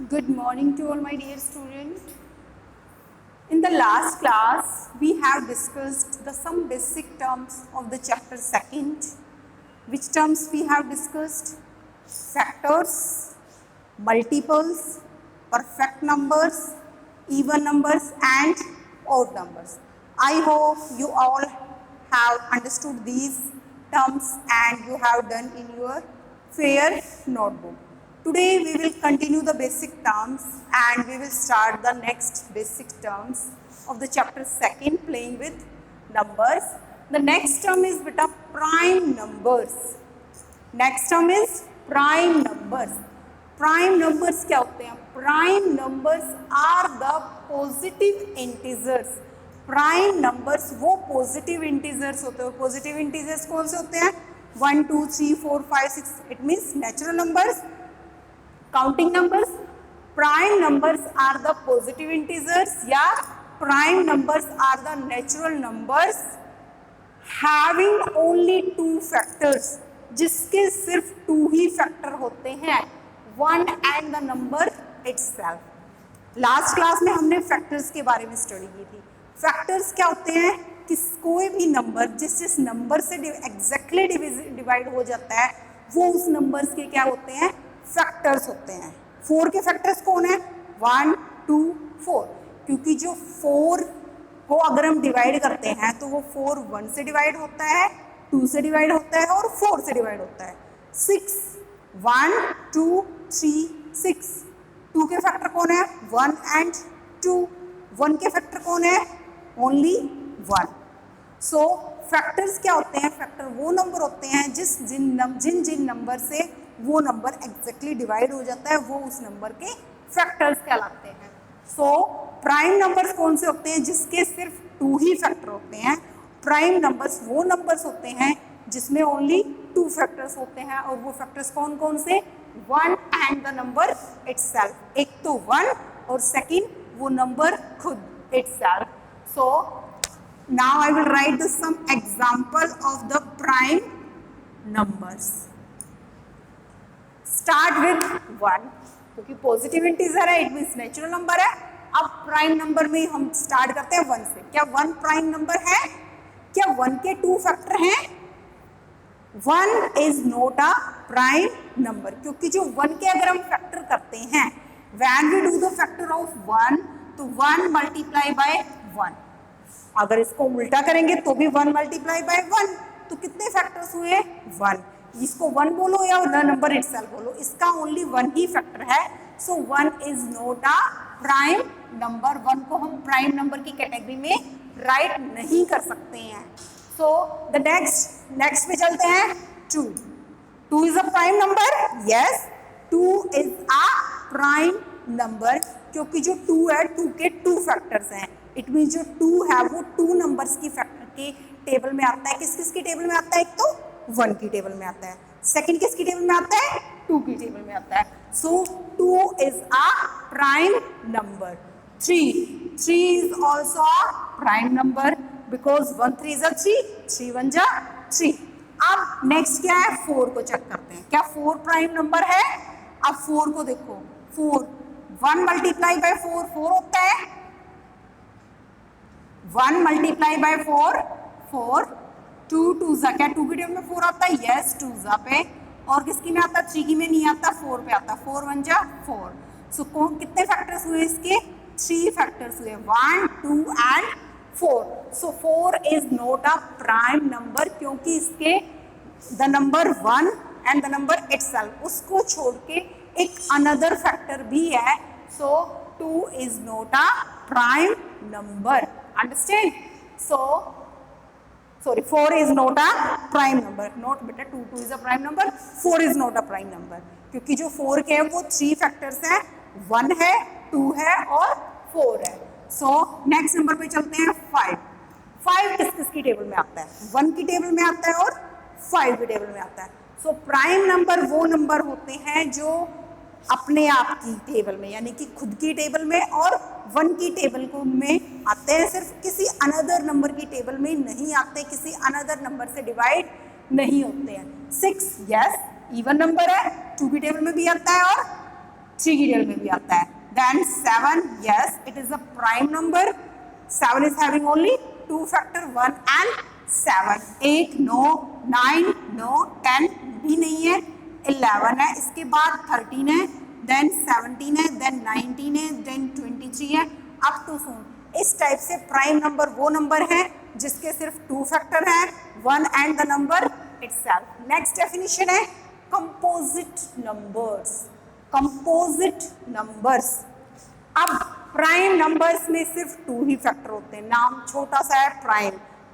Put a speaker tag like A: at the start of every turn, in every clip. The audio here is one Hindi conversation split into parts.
A: Good morning to all my dear students. In the last class, we have discussed some basic terms of the chapter second. Which terms we have discussed? Factors, multiples, perfect numbers, even numbers and odd numbers. I hope you all have understood these terms and you have done in your fair notebook. Today we will continue the basic terms and we will start the next basic terms of the chapter second, playing with numbers. The next term is beta prime numbers. Next term is prime numbers. Prime numbers क्या होते हैं? Prime numbers are the positive integers. Prime numbers वो positive integers होते हैं. Positive integers कौन से होते हैं? 1, 2, 3, 4, 5, 6. It means natural numbers. Counting numbers. Prime numbers are the positive integers या prime numbers are the natural numbers having only two factors, जिसके सिर्फ 2 ही फैक्टर होते हैं, 1 and the number itself. Last class में हमने फैक्टर्स के बारे में स्टडी की थी. फैक्टर्स क्या होते हैं? कि कोई भी नंबर जिस नंबर से एग्जैक्टली डिवाइड हो जाता है वो उस नंबर्स के क्या होते हैं? फैक्टर्स होते हैं. 4 के फैक्टर्स कौन है? 1, 2, 4. क्योंकि जो 4 को अगर हम डिवाइड करते हैं तो वो 4 1 से डिवाइड होता है, 2 से डिवाइड होता है और 4 से डिवाइड होता है. 6 1 2 3 6. 2 के फैक्टर कौन है? 1 and 2. 1 के फैक्टर कौन है? ओनली 1. सो फैक्टर्स क्या होते हैं? फैक्टर वो नंबर होते हैं जिन नंबर से वो नंबर एग्जैक्टली डिवाइड हो जाता है वो उस नंबर के फैक्टर्स कहलाते हैं. सो प्राइम नंबर्स कौन से होते हैं? जिसके सिर्फ 2 ही फैक्टर होते हैं. प्राइम नंबर्स वो नंबर्स होते हैं जिसमें ओनली 2 फैक्टर्स होते हैं. और वो फैक्टर्स कौन कौन से? 1 and the number itself. एक तो 1 और सेकंड वो नंबर खुद itself. So now I will write some example of the prime numbers. Start with 1. क्योंकि पॉजिटिव इंटीजर है, इट मीन्स नेचुरल नंबर है. अब प्राइम नंबर में हम स्टार्ट करते हैं 1 से. क्या 1 प्राइम नंबर है? क्या 1 के 2 फैक्टर हैं? 1 is not a prime number. क्योंकि जो 1 के अगर हम फैक्टर करते हैं, when we do the factor of 1 तो 1 मल्टीप्लाई बाय 1. अगर इसको उल्टा करेंगे तो भी 1 मल्टीप्लाई बाय 1. तो कितने फैक्टर्स हुए? 1. इसको 1 बोलो या द नंबर इटसेल्फ बोलो, इसका ओनली 1 ही फैक्टर है. सो 1 is not a prime number. 1 को हम प्राइम नंबर की कैटेगरी में राइट नहीं कर सकते हैं. सो द नेक्स्ट पे चलते हैं. 2 is a prime number. Yes, 2 is a prime number. क्योंकि जो 2 है 2 के 2 फैक्टर्स हैं. इट मीन जो 2 है वो 2 नंबर्स की फैक्टर के टेबल में आता है. किस की टेबल में आता है? एक तो 1 की टेबल में आता है, सेकंड किसकी टेबल में आता है? 2 की टेबल में आता है. So 2 is a prime number. 3 is also a prime number because 1 3 is a 3 1 जा 3. अब नेक्स्ट क्या है? 4 को चेक करते हैं. क्या 4 प्राइम नंबर है? अब 4 को देखो. 4 1 मल्टीप्लाई बाय 4 4 होता है. 1 मल्टीप्लाई बाय 4 4. 2 2 जा, क्या 2 की टेबल में 4 आता है? यस, 2 जा पे. और किसकी में आता है? 3 की में नहीं आता, 4 पे आता है. 4 1 जा 4. सो कितने फैक्टर्स हुए इसके? 3 फैक्टर्स हुए, 1 2 and 4. So 4 is not a prime number क्योंकि इसके the number 1 and the number itself, उसको छोड़ के एक अनदर फैक्टर भी है. So 2 is not a prime number. Understand? So sorry, 4 is not a prime number. Not बेटा 2 is a prime number, 4 is not a prime number. क्योंकि जो 4 के हैं वो 3 फैक्टर्स हैं, 1 है, 2 है और 4 है. सो नेक्स्ट नंबर पे चलते हैं. 5 किसकी टेबल में आता है? 1 की टेबल में आता है और 5 की टेबल में आता है. सो प्राइम नंबर वो नंबर होते हैं जो अपने आप की टेबल में यानी कि खुद की टेबल में और 1 की टेबल को में आते हैं. सिर्फ किसी अनदर नंबर की टेबल में नहीं आते, किसी अनदर नंबर से डिवाइड नहीं होते हैं. 6 यस इवन नंबर है, 2 की टेबल में भी आता है और 3 की टेबल में भी आता है। Then 7, yes it is a prime number, 7 is having only 2 factor 1 and 7, 8 no, 9 no, 10 भी नहीं है, 11 है, इसके बाद 13 है, देन 17 है, देन 19 है, देन 23 है, अप टू सून। इस टाइप से प्राइम नंबर वो नंबर है जिसके सिर्फ 2 फैक्टर है, 1 and the number itself. Next definition है कंपोजिट नंबर्स। कंपोजिट नंबर्स, अब प्राइम नंबर्स में सिर्फ 2 ही फैक्टर होते हैं, नाम छोटा सा है प्राइम।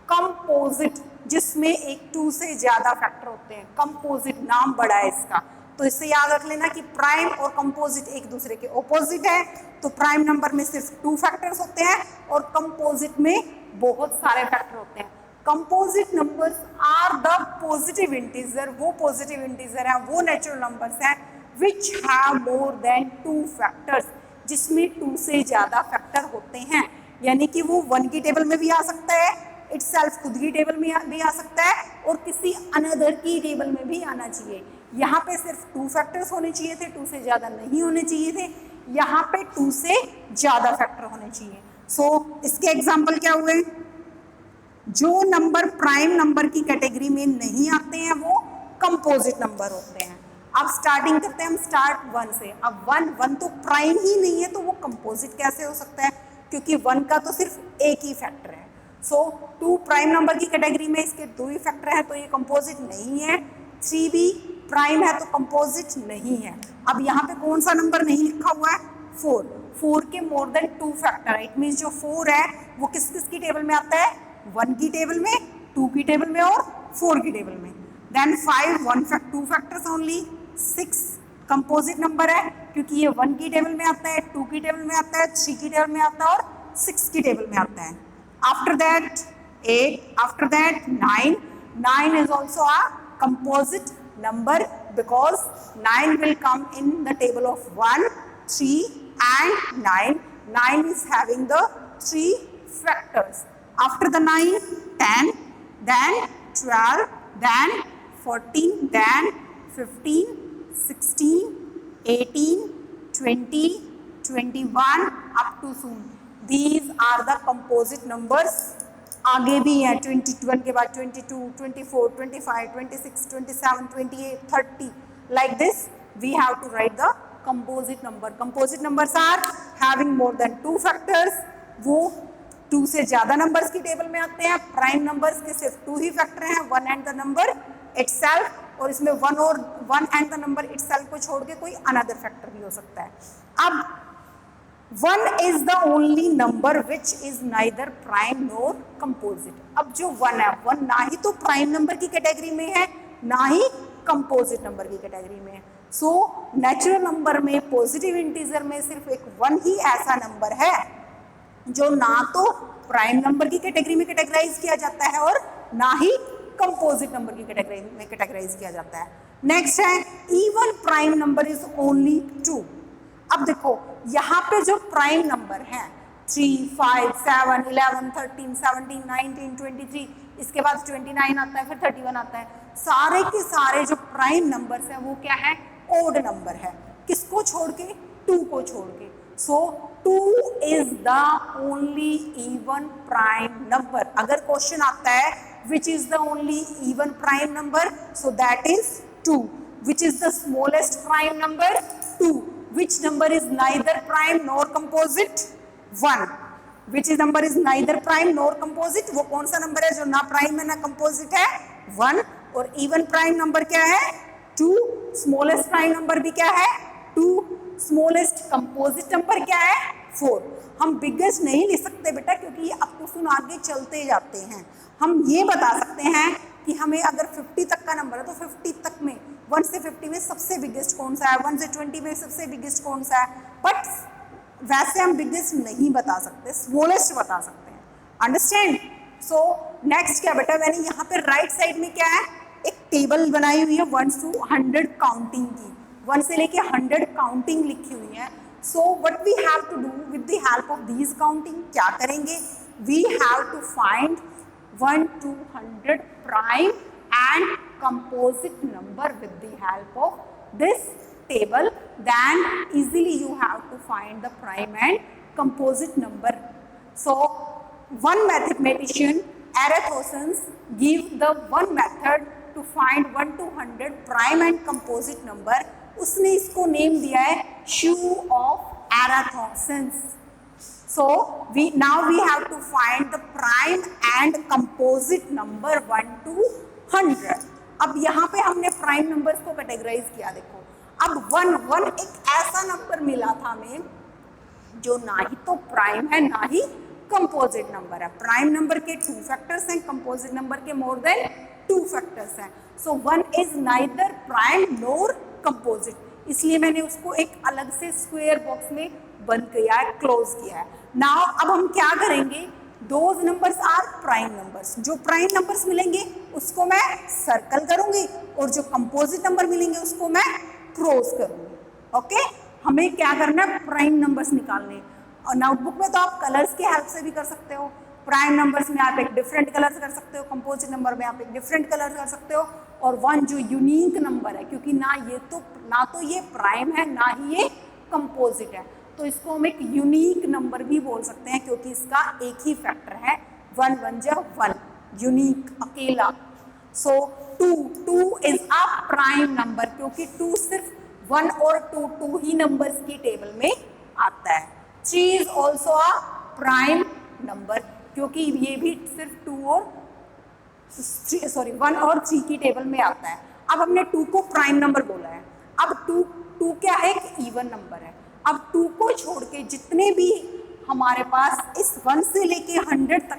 A: कंपोजिट जिसमें एक 2 से ज्यादा फैक्टर होते हैं, कंपोजिट नाम बड़ा है इसका। तो इससे याद रख लेना कि प्राइम और कंपोजिट एक दूसरे के ऑपोजिट है। तो प्राइम नंबर में सिर्फ 2 फैक्टर्स होते हैं और कंपोजिट में बहुत सारे फैक्टर होते हैं। Composite numbers are the positive integer, वो पॉजिटिव इंटीजर है, वो नेचुरल नंबर्स हैं which have more than 2 factors, जिसमें 2 से ज्यादा फैक्टर होते हैं। यानी कि वो 1 की टेबल में भी आ सकता है, इटसेल्फ खुद की टेबल में भी आ सकता है और किसी अनदर की टेबल में भी आना चाहिए। यहाँ पे सिर्फ 2 फैक्टर्स होने चाहिए थे, 2 से ज्यादा नहीं होने चाहिए थे। यहाँ पे 2 से ज्यादा फैक्टर होने चाहिए। सो इसके एग्जाम्पल क्या हुए? जो नंबर प्राइम नंबर की कैटेगरी में नहीं आते हैं वो कंपोजिट नंबर होते हैं। अब स्टार्टिंग करते हैं हम स्टार्ट 1 से। अब 1 तो प्राइम ही नहीं है तो वो कंपोजिट कैसे हो सकता है, क्योंकि 1 का तो सिर्फ एक ही फैक्टर है। सो 2 प्राइम नंबर की कैटेगरी में इसके 2 ही फैक्टर है तो ये कंपोजिट नहीं है। 3 भी प्राइम है तो कंपोजिट नहीं है। अब यहाँ पे कौन सा नंबर नहीं लिखा हुआ है? 4 के मोर देन 2 फैक्टर है। इट मीन्स जो 4 है वो किस किस की टेबल में आता है? 1 की टेबल में, 2 की टेबल में और 4 की टेबल में। Then 5 2 factors only. 6 composite number है क्योंकि ये 1 की टेबल में आता है, 2 की टेबल में आता है, 3 की टेबल में आता है और 6 की टेबल में आता है। After that 8, after that 9 is also a composite number because 9 will come in the table of 1, 3 and 9. 9 is having the 3 factors. After the 9, 10, then 12, then 14, then 15, 16, 18, 20, 21 up to soon. These are the composite numbers. आगे भी हैं 21 के बाद 22, 24, 25, 26, 27, 28, 30 like this we have to write the composite number. Composite numbers are having more than 2 factors. वो 2 से ज़्यादा नंबर्स की टेबल में आते हैं। प्राइम नंबर्स के सिर्फ 2 ही फैक्टर हैं, 1 एंड द नंबर इटसेल्फ, और इसमें 1 एंड द नंबर इटसेल्फ को छोड़ के कोई अनदर फैक्टर भी हो सकता है। अब 1 is the only number which is neither prime nor composite. अब जो 1 है, 1 ना ही तो प्राइम नंबर की कैटेगरी में है ना ही कंपोजिट नंबर की कैटेगरी में है। सो नेचुरल नंबर में, पॉजिटिव इंटीजर में सिर्फ एक 1 ही ऐसा नंबर है जो ना तो प्राइम नंबर की कैटेगरी में कैटेगराइज किया जाता है और ना ही कंपोजिट नंबर की कैटेगरी में कैटेगराइज किया जाता है। नेक्स्ट है even prime number is only 2। अब देखो यहाँ पे जो प्राइम नंबर हैं 3, 5, 7, 11, 13, 17, 19, 23, इसके बाद 29 आता है, फिर 31 आता है। सारे के सारे जो प्राइम नंबर्स हैं वो क्या है? ओड नंबर है। किसको छोड़ के? 2 को छोड़ के। सो 2 is the only even prime number. अगर क्वेश्चन आता है which is the only even prime number, so that is 2। Which is the smallest prime number? 2। Which number is neither prime nor composite? 1. Which number is neither prime nor composite? वो कौन सा नंबर है जो ना प्राइम है ना कंपोजिट है? 1। और इवन प्राइम नंबर क्या है? 2। स्मॉलेस्ट प्राइम नंबर भी क्या है? 2। स्मॉलेस्ट कंपोजिट नंबर क्या है? 4। हम बिगेस्ट नहीं लिख सकते बेटा क्योंकि ये अप टू सुन आगे चलते जाते हैं। हम ये बता सकते हैं कि हमें अगर 50 तक का नंबर है तो 50 तक में 1 से 50 में सबसे बिगेस्ट कौन सा है, 1 से 20 में सबसे बिगेस्ट कौन सा है। बट वैसे हम बिगेस्ट नहीं बता सकते, स्मॉलेस्ट बता सकते हैं। अंडरस्टैंड? सो नेक्स्ट क्या बेटा, मैंने यहाँ पे राइट साइड में क्या है, एक टेबल बनाई हुई है 1 to 100 काउंटिंग की, 1 से लेके 100 काउंटिंग लिखी हुई है। So what we have to do with the help of these counting, क्या करेंगे? We have to find 1 to 100 prime and composite number with the help of this table, then easily you have to find the prime and composite number. So one mathematician, Eratosthenes, give the one method to find 1 to 100 prime and composite number. उसने इसको नेम दिया है shoe of Eratosthenes. So now we have to find the prime and composite number 1 to 100. अब यहाँ पे हमने प्राइम नंबर्स को कैटेगराइज किया. देखो अब 1 एक ऐसा नंबर मिला था हमें जो ना ही तो प्राइम है ना ही कंपोजिट नंबर है. प्राइम नंबर के 2 फैक्टर्स हैं, कंपोजिट नंबर के मोर देन 2 फैक्टर्स हैं. सो 1 is neither prime NOR composite, इसलिए मैंने उसको एक अलग से स्क्वायर बॉक्स में बंद किया है, क्लोज किया है. नाउ अब हम क्या करेंगे, those numbers are prime numbers. जो प्राइम नंबर्स मिलेंगे उसको मैं सर्कल करूंगी और जो कंपोजिट नंबर मिलेंगे उसको मैं क्रॉस करूंगी. ओके, हमें क्या करना है, प्राइम नंबर्स निकालने. और नोटबुक में तो आप कलर्स की हेल्प से भी कर सकते हो. प्राइम नंबर्स में आप एक डिफरेंट कलर कर सकते हो, कंपोजिट नंबर में आप एक डिफरेंट कलर कर सकते हो. और 1 जो यूनिक नंबर है, क्योंकि ना तो ये प्राइम है ना ही ये कंपोजिट है, तो इसको हम एक यूनिक नंबर भी बोल सकते हैं, क्योंकि इसका एक ही फैक्टर है. 1 1 जा 1, यूनिक, अकेला. सो 2 इज अ प्राइम नंबर, क्योंकि 2 सिर्फ 1 और 2 ही नंबर्स की टेबल में आता है. 3 is also a prime number, क्योंकि ये भी सिर्फ 1 और 3 की टेबल में आता है. अब हमने 2 को प्राइम नंबर बोला है. अब 2 क्या है, एक इवन नंबर है. अब 2 को छोड़ के जितने भी हमारे पास इस 1 से लेके 100 तक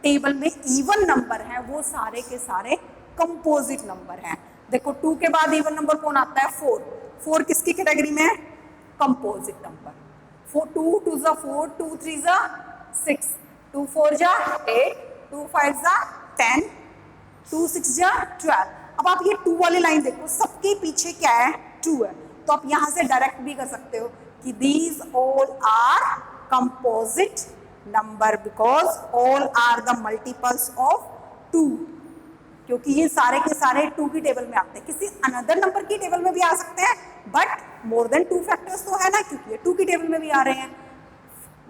A: टेबल में इवन नंबर है, वो सारे के सारे कंपोजिट नंबर हैं. देखो 2 के बाद इवन नंबर कौन आता है, 4 किसकी कैटेगरी में है, कंपोजिट नंबर. 2 2 जा 4, 2 3 जा 6, 2 4 जा 8, 2 5 जा 10, 2 6 जा 12. अब आप ये 2 वाली लाइन देखो, सबके पीछे क्या है, 2 है. तो आप यहाँ से डायरेक्ट भी कर सकते हो कि these all are composite number because all are the multiples of 2, क्योंकि ये सारे के सारे 2 की टेबल में आते हैं. किसी अनदर नंबर की टेबल में भी आ सकते हैं, बट मोर देन 2 फैक्टर्स तो है ना, क्योंकि ये 2 की टेबल में भी आ रहे हैं.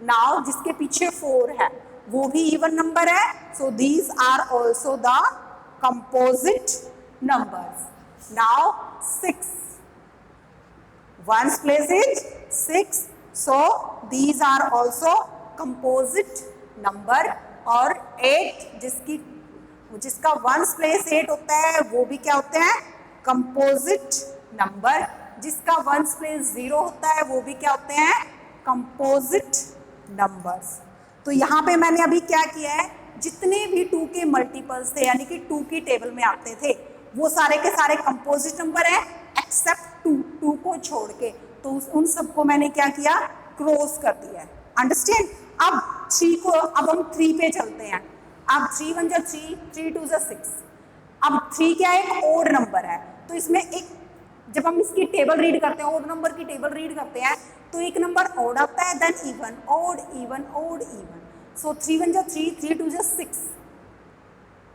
A: नाउ जिसके पीछे 4 है वो भी इवन नंबर है, सो these are also the composite numbers. Now 6, 1's place is 6, so these are also composite number. और 8 जिसका 1's place 8 होता है वो भी क्या होते हैं, composite number. जिसका 1's place 0 होता है वो भी क्या होते हैं, composite numbers. तो यहाँ पे मैंने अभी क्या किया है, जितने भी 2 के मल्टीपल्स थे यानी कि 2 की टेबल में आते थे वो सारे के सारे कंपोजिट नंबर हैं, एक्सेप्ट 2 को छोड़ के. तो उन सबको मैंने क्या किया, क्रॉस कर दिया है. अंडरस्टैंड. अब हम 3 पे चलते हैं. अब 3 1 जा 3, 3 2 जा 6. अब 3 क्या है, एक ओड नंबर है. तो इसमें एक, जब हम इसकी टेबल रीड करते हैं, ओड नंबर की टेबल रीड करते हैं, तो एक नंबर ओड आता है, then even, odd even, odd even. So 3 1 जा 3, 3 2 जा 6.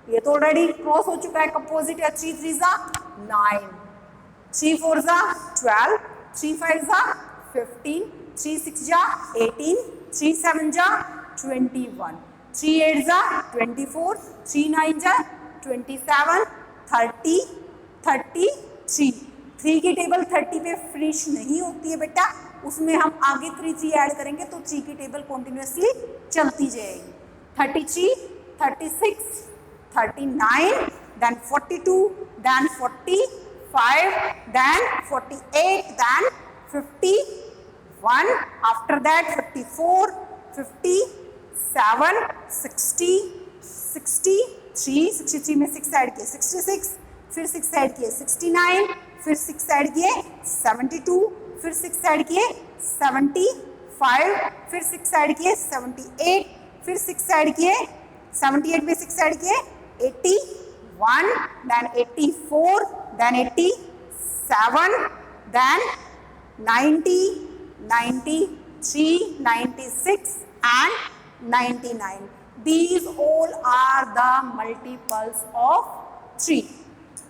A: ये तो ऑलरेडी क्रॉस हो चुका है, कंपोजिट है. 3 3 जा 9, 3 4 जा 12, 3 5 जा 15, 3 6 जा 18, 3 7 जा 21, 3 8 जा 24, 3 9 जा 27, 30, 33. 3 की टेबल 30 पे फिनिश नहीं होती है बेटा, उसमें हम आगे 3 ऐड करेंगे तो 3 की टेबल कॉन्टिन्यूसली चलती जाएगी. 33, 36, 39, then 42, then 45, then 48, then 51, after that 54, 57, 60, 63, 63 में 6 ऐड किए 66, फिर 6 ऐड किए 69, फिर 6 ऐड किए 72, फिर 6 ऐड किए 75, फिर 6 ऐड किए 78, फिर 6 ऐड किए 78 में 6 ऐड किए 81, then 84, then 87, then 90, 93, 96 and 99. These all are the multiples of 3.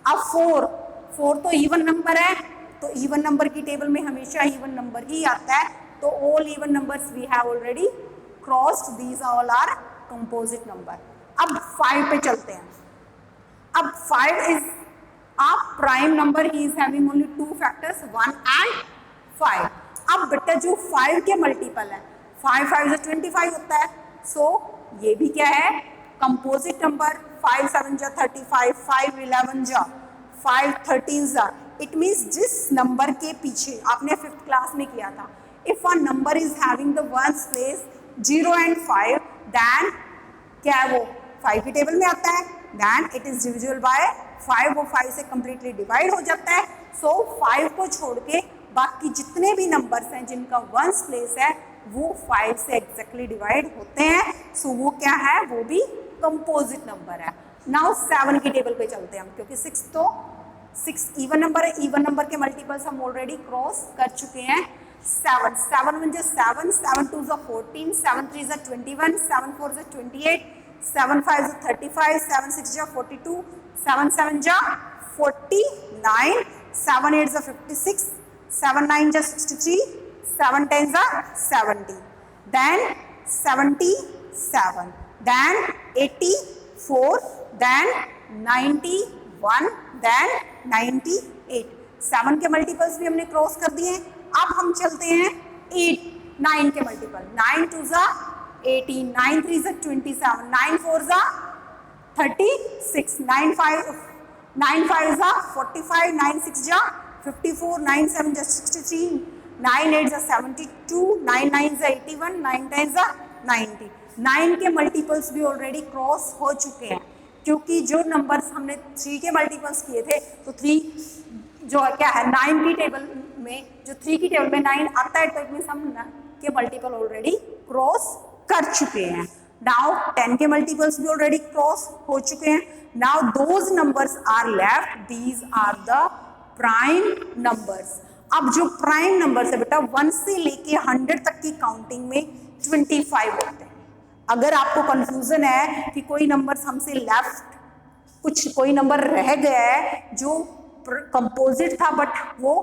A: अब 4 तो इवन नंबर है, तो इवन नंबर की टेबल में हमेशा इवन नंबर ही आता है, तो all even numbers we have already crossed, these all are composite number. अब 5 पे चलते हैं। अब 5 is a prime number, he is having only 2 factors 1 and 5। अब बेटा जो 5 के मल्टीपल है, 5 5 से 25 होता है, सो ये भी क्या है, कंपोजिट नंबर। 5 7 जा 35, 5 11 जा 5 13 जा, इट मीन्स जिस नंबर के पीछे आपने 5th क्लास में किया था, if a number is having the ones place 0 and 5, then क्या है वो 5 की टेबल में आता है, then it is divisible by 5, वो 5 से कंप्लीटली डिवाइड हो जाता है। सो 5 को छोड़ के बाकी जितने भी नंबर्स हैं जिनका वंस प्लेस है वो 5 से एग्जैक्टली डिवाइड होते हैं, सो वो क्या है, वो भी कंपोजिट नंबर है। नाउ 7 की टेबल पे चलते हैं हम, क्योंकि 6 इवन नंबर है, इवन नंबर के मल्टीपल्स हम ऑलरेडी क्रॉस कर चुके हैं। 7 7 1 जा 7, 7 2 जा 14, 7 3 जा 21, 7 4 जा 28, 7 5 जा 35, 7 6 जा 42, 7 7 जा 49, 7 8 जा 56, 7 9 जा 63, 7 10 जा 70, then 77, then 84, then 91, then 98। 7 के मल्टीपल्स भी हमने क्रॉस कर दिए। अब हम चलते हैं 9 के मल्टीपल। 9 2 जा 18, 9 3 जा 27, 9 4 जा 36, 9 5 जा 45, 9 6 जा 54, 9 7 जा 63, 9 8 जा 72, 9 9 जा 81, 9 10 जा 90। 9 के मल्टीपल्स भी ऑलरेडी क्रॉस हो चुके हैं, क्योंकि जो नंबर्स हमने 3 के मल्टीपल्स किए थे, तो 3 जो क्या है 9 की टेबल में, जो 3 की टेबल में 9 आता है, तो इट मीन्स हम 9 के मल्टीपल ऑलरेडी क्रॉस कर चुके हैं। नाउ 10 के मल्टीपल्स भी ऑलरेडी क्रॉस हो चुके हैं। Now those numbers are left, these are the prime numbers. अब जो प्राइम नंबर्स है बेटा 1 से लेके 100 तक की काउंटिंग में 25 होते हैं। अगर आपको कंफ्यूजन है कि कोई नंबर्स हमसे लेफ्ट, कोई नंबर रह गया है जो कंपोजिट था बट वो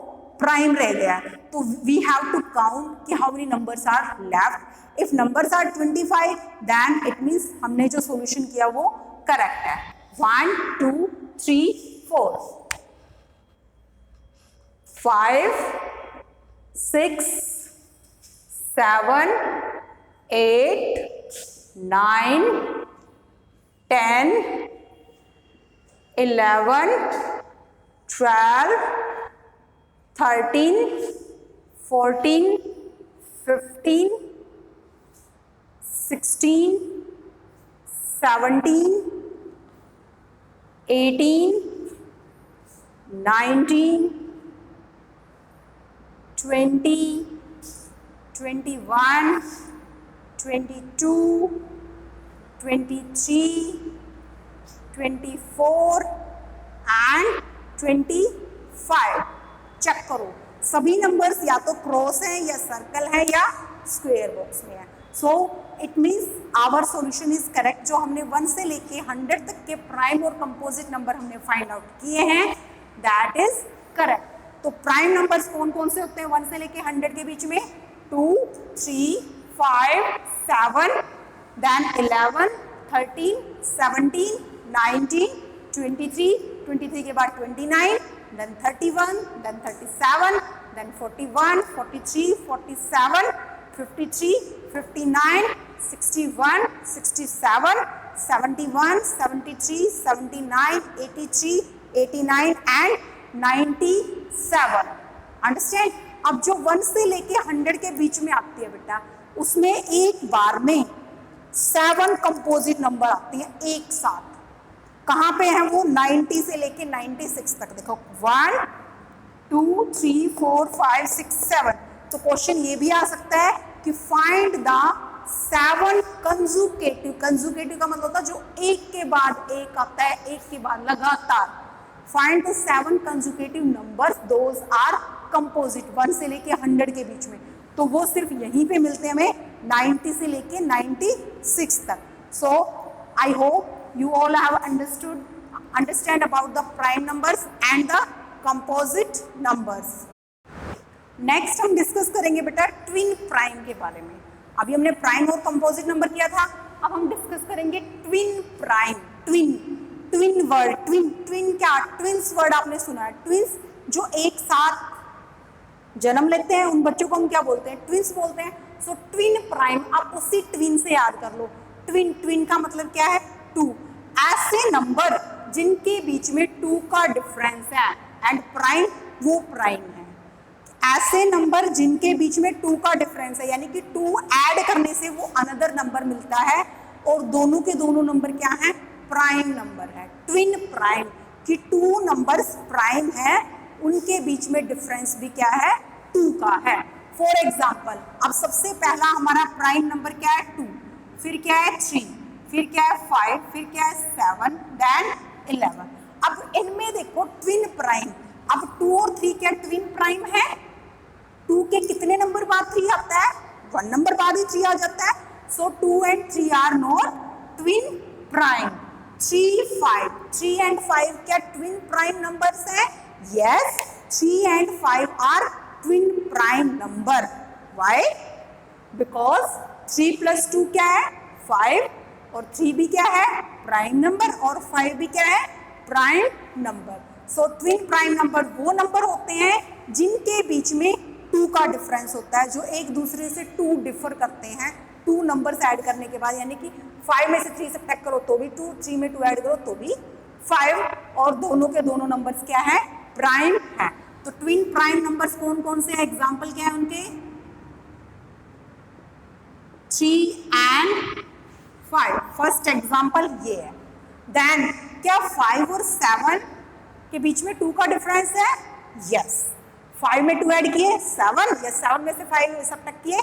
A: प्राइम रह गया, तो वी हैव टू काउंट कि how many numbers are left. If numbers are 25, then it means हमने जो सॉल्यूशन किया वो करेक्ट है। 1 2 3 4 5 6 7 8 9 10 11 12 13 14 15 16 17 18 19 20 21 22 23 24 एंड 25। चेक करो सभी नंबर्स या तो क्रॉस है या सर्कल है या स्क्वायर बॉक्स में है। So it means our solution is correct. जो हमने 1 से लेके 100 तक के प्राइम और कंपोजिट नंबर हमने फाइंड आउट किए हैं, दैट इज करेक्ट। तो प्राइम नंबर्स कौन कौन से होते हैं 1 से लेके 100 के बीच में? 2 3 5 7, देन 11 13 17 19 23 23 के बाद 29, then 31, then 37, then 41 43 47 53 59 61 67 71 73 79 83 89 and 97। Understand? अब जो 1 से लेके 100 के बीच में आती है बेटा, उसमें एक बार में 7 कंपोजिट नंबर आती हैं एक साथ। कहाँ पे है वो? 90 से लेके 96 तक। देखो 1 2 3 4 5 6 7। तो क्वेश्चन ये भी आ सकता है कि फाइंड द 7 कंजुकेटिव। कंजुकेटिव का मतलब होता है जो एक के बाद एक आता है, एक के बाद लगातार। Find the 7 consecutive numbers, those are composite 1 से लेके 100 के बीच में। तो वो सिर्फ यहीं पे मिलते हैं हमें 90 से लेके 96 तक। So I hope you all have understand about the prime numbers and the composite numbers. Next हम डिस्कस करेंगे बेटा ट्विन प्राइम के बारे में। अभी हमने प्राइम और कंपोजिट नंबर किया था, अब हम डिस्कस करेंगे twin prime. Twin word, twin क्या, ट्विंस वर्ड आपने सुना है, ट्विंस जो एक साथ जन्म लेते हैं उन बच्चों को हम क्या बोलते हैं, ट्विंस बोलते हैं। सो ट्विन प्राइम आप उसी ट्विन से याद कर लो। ट्विन का मतलब क्या है, टू। ऐसे नंबर जिनके बीच में टू का डिफरेंस है, एंड प्राइम वो प्राइम है। ऐसे नंबर जिनके बीच में टू का डिफरेंस है, यानी कि टू ऐड करने से वो अनदर नंबर मिलता है, और दोनों के दोनों नंबर क्या है, प्राइम नंबर है। ट्विन प्राइम कि टू नंबर्स प्राइम है, उनके बीच में डिफरेंस भी क्या है, टू का है। फॉर एग्जाम्पल, अब सबसे पहला हमारा प्राइम नंबर क्या है, टू, फिर क्या है 3, फिर क्या है 5, फिर क्या है 7, देन 11। अब इनमें देखो ट्विन प्राइम, अब 2 और 3 क्या ट्विन प्राइम है, 2 के कितने नंबर बाद 3 आता है, 1 नंबर बाद ही 3 आ जाता है। So 2 and 3 are not twin prime. 3 and 5 क्या ट्विन प्राइम नंबर्स है, yes, 3 and 5 are twin prime number. Why, because 3 + 2 क्या है 5, और 3 भी क्या है प्राइम नंबर, और 5 भी क्या है प्राइम नंबर। सो ट्विन प्राइम नंबर वो नंबर होते हैं जिनके बीच में 2 का डिफरेंस होता है, जो एक दूसरे से 2 डिफर करते हैं। 2 नंबर्स ऐड करने के बाद, यानी कि 5 में से 3 सब्ट्रैक्ट करो तो भी 2, 3 में 2 ऐड करो तो भी 5, और दोनों के दोनों नंबर्स क्या है, प्राइम है। तो ट्विन प्राइम नंबर्स कौन कौन से हैं, एग्जाम्पल क्या है उनके, 3 and 5, फर्स्ट एग्जाम्पल ये है। देन क्या 5 और 7 के बीच में 2 का डिफरेंस है, यस, 5 में 2 ऐड किए 7, या 7 में से 5 सब्ट्रैक्ट किए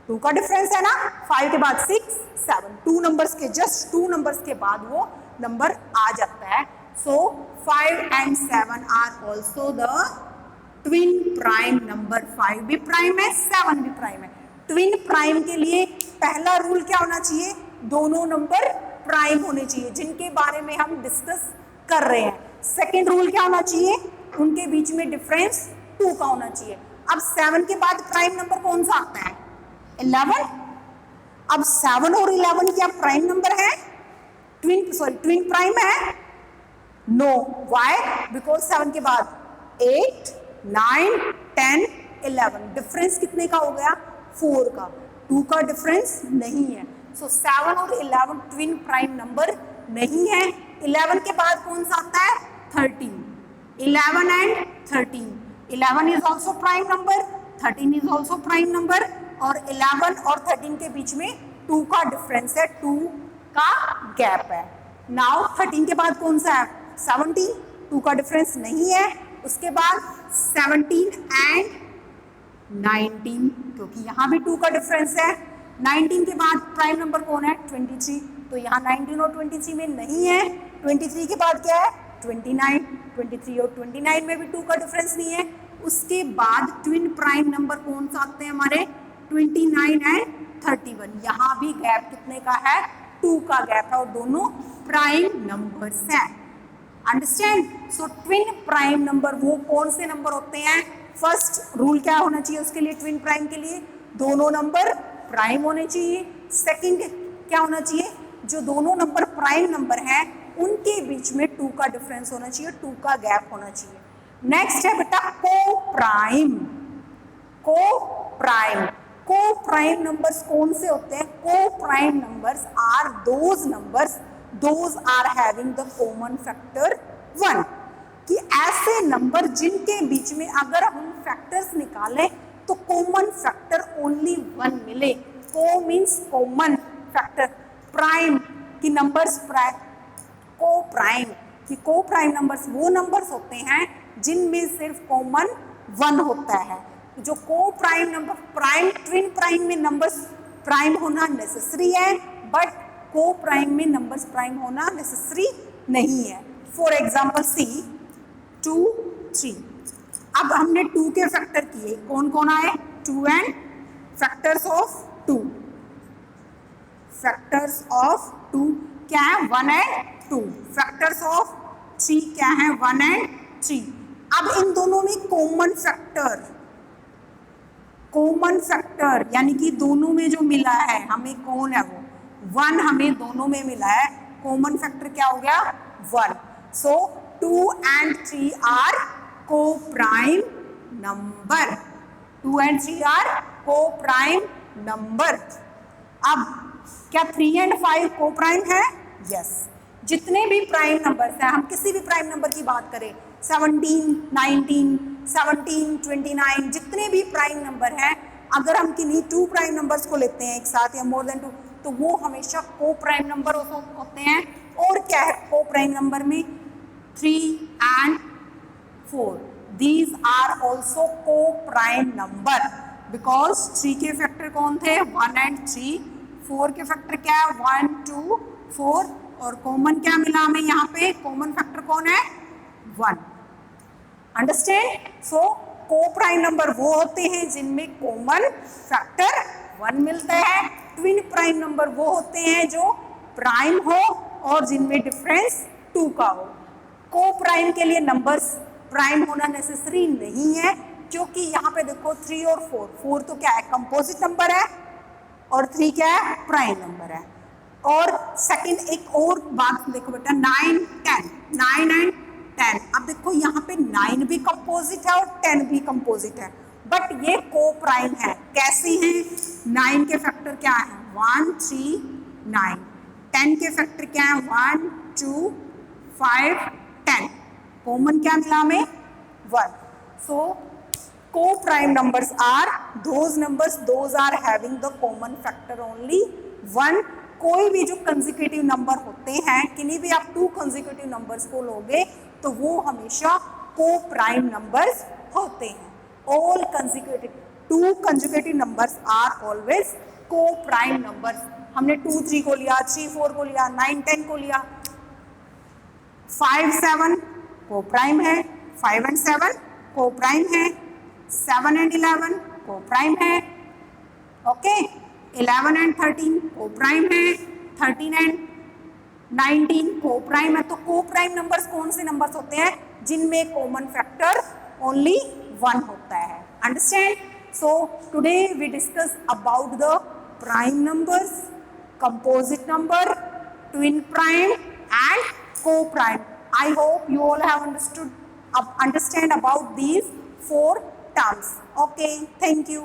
A: 2 का डिफरेंस है ना। 5 के बाद 6, 7, 2 नंबर्स के, जस्ट 2 नंबर्स के बाद वो नंबर आ जाता है। So 5 and 7 are also the twin prime number. 5 भी प्राइम है, 7 भी प्राइम है। ट्विन प्राइम के लिए पहला रूल क्या होना चाहिए, दोनों नंबर प्राइम होने चाहिए, जिनके बारे में हम डिस्कस कर रहे हैं। सेकेंड रूल क्या होना चाहिए, उनके बीच में डिफरेंस 2 का होना चाहिए। अब 7 के बाद प्राइम नंबर कौन सा आता है, 11। अब 7 और 11 क्या प्राइम नंबर है, ट्विन प्राइम है, नो। व्हाई, बिकॉज 7 के बाद 8, 9, 10, 11, डिफरेंस कितने का हो गया, 4 का, 2 का डिफरेंस नहीं है। सो 7 और 11 ट्विन प्राइम नंबर नहीं है। 11 के बाद कौन सा आता है, 13, 11 and 13, 11 is also prime number, 13 is also prime number, और 11 और 13 के बीच में 2 का डिफरेंस है, 2 का गैप है। नाउ 13 के बाद कौन सा है, 17, 2 का डिफरेंस नहीं है। उसके बाद 17 and 19, क्योंकि यहाँ भी 2 का डिफरेंस है। 19 के बाद प्राइम नंबर कौन है, 23, तो यहाँ 19 और 23 में नहीं है। 23 के बाद क्या है, 29, 23 और 29 में भी 2 का डिफरेंस नहीं है। उसके बाद ट्विन प्राइम नंबर कौन सा आते हैं हमारे, 29 and 31, यहाँ भी गैप कितने का है, 2 का गैप है, और दोनों प्राइम नंबर्स हैं। अंडरस्टैंड। सो ट्विन प्राइम नंबर वो कौन से नंबर होते हैं, फर्स्ट रूल क्या होना चाहिए उसके लिए, ट्विन प्राइम के लिए दोनों नंबर प्राइम होने चाहिए। सेकंड क्या होना चाहिए, जो दोनों नंबर प्राइम नंबर हैं उनके बीच में 2 का डिफरेंस होना चाहिए, 2 का गैप होना चाहिए। नेक्स्ट है बेटा को प्राइम। को प्राइम नंबर्स कौन से होते हैं, coprime numbers are those are having the common factor 1, कि ऐसे नंबर जिनके बीच में अगर हम फैक्टर्स निकालें तो कॉमन फैक्टर ओनली 1 मिले। को मीन्स कॉमन फैक्टर, प्राइम की नंबर्स को प्राइम नंबर्स वो नंबर्स होते हैं जिनमें सिर्फ कॉमन 1 होता है। जो को प्राइम नंबर, ट्विन प्राइम में नंबर्स प्राइम होना नेसेसरी है, बट को प्राइम में नंबर्स प्राइम होना नेसेसरी नहीं है। फॉर एग्जाम्पल सी 2, 3। अब हमने 2 के फैक्टर किए, कौन कौन आए, 2 एंड फैक्टर्स ऑफ 2 क्या है, 1 and 2। फैक्टर्स ऑफ 3 क्या है, 1 and 3। अब इन दोनों में कॉमन फैक्टर यानी कि दोनों में जो मिला है हमें कौन है वो 1 हमें दोनों में मिला है, कॉमन फैक्टर क्या हो गया 1। So 2 and 3 are coprime number, 2 and 3 are coprime number. अब क्या 3 and 5 को-प्राइम है? यस। जितने भी प्राइम नंबर्स हैं, हम किसी भी प्राइम नंबर की बात करें 17, 19, 17, 29, जितने भी प्राइम नंबर हैं, अगर हम किन्हीं 2 प्राइम नंबर्स को लेते हैं एक साथ या मोर देन 2, तो वो हमेशा को प्राइम नंबर होते हैं। और क्या है को प्राइम नंबर में 3 and 4, दीज आर ऑल्सो को प्राइम नंबर बिकॉज 3 के फैक्टर कौन थे 1 and 3, 4 के फैक्टर क्या है 1, 2, 4 और कॉमन क्या मिला हमें यहाँ पे, कॉमन फैक्टर कौन है 1। अंडरस्टैंड? सो को प्राइम नंबर वो होते हैं जिनमें कॉमन फैक्टर 1 मिलता है। ट्विन प्राइम नंबर वो होते हैं जो प्राइम हो और जिनमें डिफरेंस 2 का हो। को प्राइम के लिए नंबर्स प्राइम होना नेसेसरी नहीं है, क्योंकि यहाँ पे देखो 3 और 4 तो क्या है कंपोजिट नंबर है और 3 क्या है प्राइम नंबर है। और सेकंड एक और बात देखो बेटा 9, 10, 9 and 10। अब देखो यहाँ पे 9 भी कंपोजिट है और 10 भी कंपोजिट है, बट ये को प्राइम है। कैसे हैं? 9 के फैक्टर क्या है 1, 3, 9, 10 के फैक्टर क्या है 1, 2, 5, 10, कॉमन क्या मिला हमें 1। सो co-prime numbers are those are having the common factor only 1। कोई भी जो कंसेक्यूटिव नंबर होते हैं, किन्हीं भी आप 2 कंसेक्यूटिव नंबर्स को लोगे तो वो हमेशा co-prime numbers होते हैं। All consecutive 2 consecutive numbers are always co-prime numbers। हमने 2, 3 को लिया, 3, 4 को लिया, 9, 10 को लिया, 5, 7 co-prime है, 5 and 7 co-prime है, 7 and 11 को-प्राइम है, ओके 11 and 13 को-प्राइम है, 13 and 19 को-प्राइम है। तो को-प्राइम नंबर्स कौन से नंबर्स होते हैं जिनमें कॉमन फैक्टर ओनली 1 होता है। Understand? So today we discuss about the prime numbers, composite number, twin prime and coprime. I hope you all have understand about these 4 terms. Okay, thank you.